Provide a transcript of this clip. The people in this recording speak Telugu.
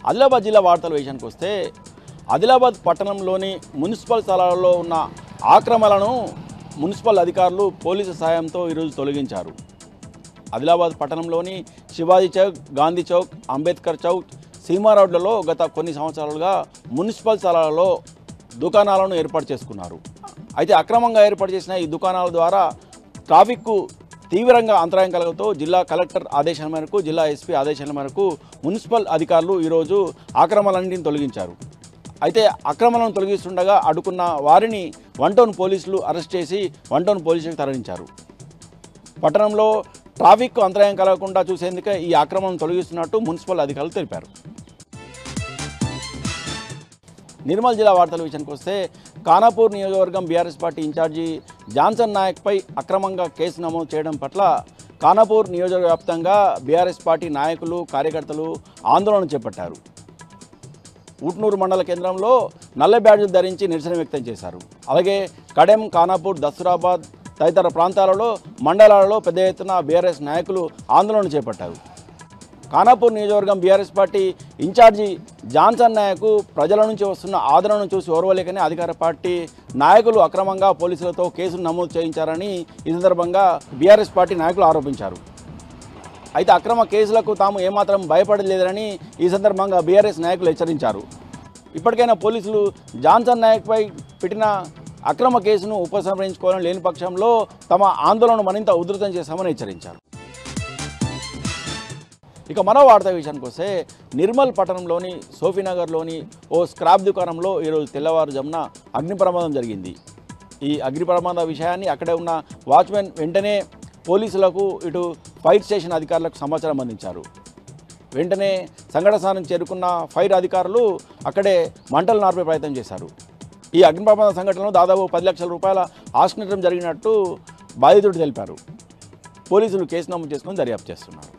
ఆదిలాబాద్ జిల్లా వార్తల విషయానికి వస్తే ఆదిలాబాద్ పట్టణంలోని మున్సిపల్ స్థలాలలో ఉన్న ఆక్రమణలను మున్సిపల్ అధికారులు పోలీసు సాయంతో ఈరోజు తొలగించారు. ఆదిలాబాద్ పట్టణంలోని శివాజీ చౌక్, గాంధీ చౌక్, అంబేద్కర్ చౌక్, సీమా రోడ్లలో గత కొన్ని సంవత్సరాలుగా మున్సిపల్ స్థలాలలో దుకాణాలను ఏర్పాటు చేసుకున్నారు. అయితే అక్రమంగా ఏర్పాటు చేసిన ఈ దుకాణాల ద్వారా ట్రాఫిక్కు తీవ్రంగా అంతరాయం కలగడంతో జిల్లా కలెక్టర్ ఆదేశాల మేరకు, జిల్లా ఎస్పీ ఆదేశాల మేరకు మున్సిపల్ అధికారులు ఈరోజు ఆక్రమణలన్నింటిని తొలగించారు. అయితే అక్రమణలను తొలగిస్తుండగా అడ్డుకున్న వారిని 1 టౌన్ పోలీసులు అరెస్ట్ చేసి 1 టౌన్ పోలీసులకు తరలించారు. పట్టణంలో ట్రాఫిక్ అంతరాయం కలగకుండా చూసేందుకే ఈ ఆక్రమణను తొలగిస్తున్నట్టు మున్సిపల్ అధికారులు తెలిపారు. నిర్మల్ జిల్లా వార్తల విషయానికి వస్తే ఖానాపూర్ నియోజకవర్గం బీఆర్ఎస్ పార్టీ ఇన్ఛార్జి జాన్సన్ నాయక్పై అక్రమంగా కేసు నమోదు చేయడం పట్ల ఖానాపూర్ నియోజకవర్గ వ్యాప్తంగా బీఆర్ఎస్ పార్టీ నాయకులు, కార్యకర్తలు ఆందోళన చేపట్టారు. ఊట్నూరు మండల కేంద్రంలో నల్ల బ్యాడ్జీలు ధరించి నిరసన వ్యక్తం చేశారు. అలాగే కడెం, ఖానాపూర్, దస్తూరాబాద్ తదితర ప్రాంతాలలో, మండలాలలో పెద్ద ఎత్తున బీఆర్ఎస్ నాయకులు ఆందోళన చేపట్టారు. ఖానాపూర్ నియోజకవర్గం BRS party incharge Johnson Naik ప్రజల నుంచి వస్తున్న ఆదరణను చూసి ఓర్వలేకనే అధికార పార్టీ నాయకులు అక్రమంగా పోలీసులతో కేసులు నమోదు చేయించారని ఈ సందర్భంగా బీఆర్ఎస్ పార్టీ నాయకులు ఆరోపించారు. అయితే అక్రమ కేసులకు తాము ఏమాత్రం భయపడలేదని ఈ సందర్భంగా బీఆర్ఎస్ నాయకులు హెచ్చరించారు. ఇప్పటికైనా పోలీసులు జాన్సన్ నాయక్పై పెట్టిన అక్రమ కేసును ఉపసంహరించుకోవాలని లేని పక్షంలో తమ ఆందోళనను మరింత ఉధృతం చేస్తామని హెచ్చరించారు. ఇక మరో వార్త విషయానికి వస్తే నిర్మల్ పట్టణంలోని సోఫీనగర్లోని ఓ స్క్రాప్ దుకాణంలో ఈరోజు తెల్లవారుజామున అగ్ని ప్రమాదం జరిగింది. ఈ అగ్ని ప్రమాద విషయాన్ని అక్కడే ఉన్న వాచ్మెన్ వెంటనే పోలీసులకు, ఇటు ఫైర్ స్టేషన్ అధికారులకు సమాచారం అందించారు. వెంటనే సంఘటన స్థానానికి చేరుకున్న ఫైర్ అధికారులు అక్కడే మంటలు నార్పే ప్రయత్నం చేశారు. ఈ అగ్ని ప్రమాద సంఘటనలో దాదాపు 10 లక్షల రూపాయల ఆస్తి నష్టం జరిగినట్టు బాధితుడు తెలిపారు. పోలీసులు కేసు నమోదు చేసుకుని దర్యాప్తు చేస్తున్నారు.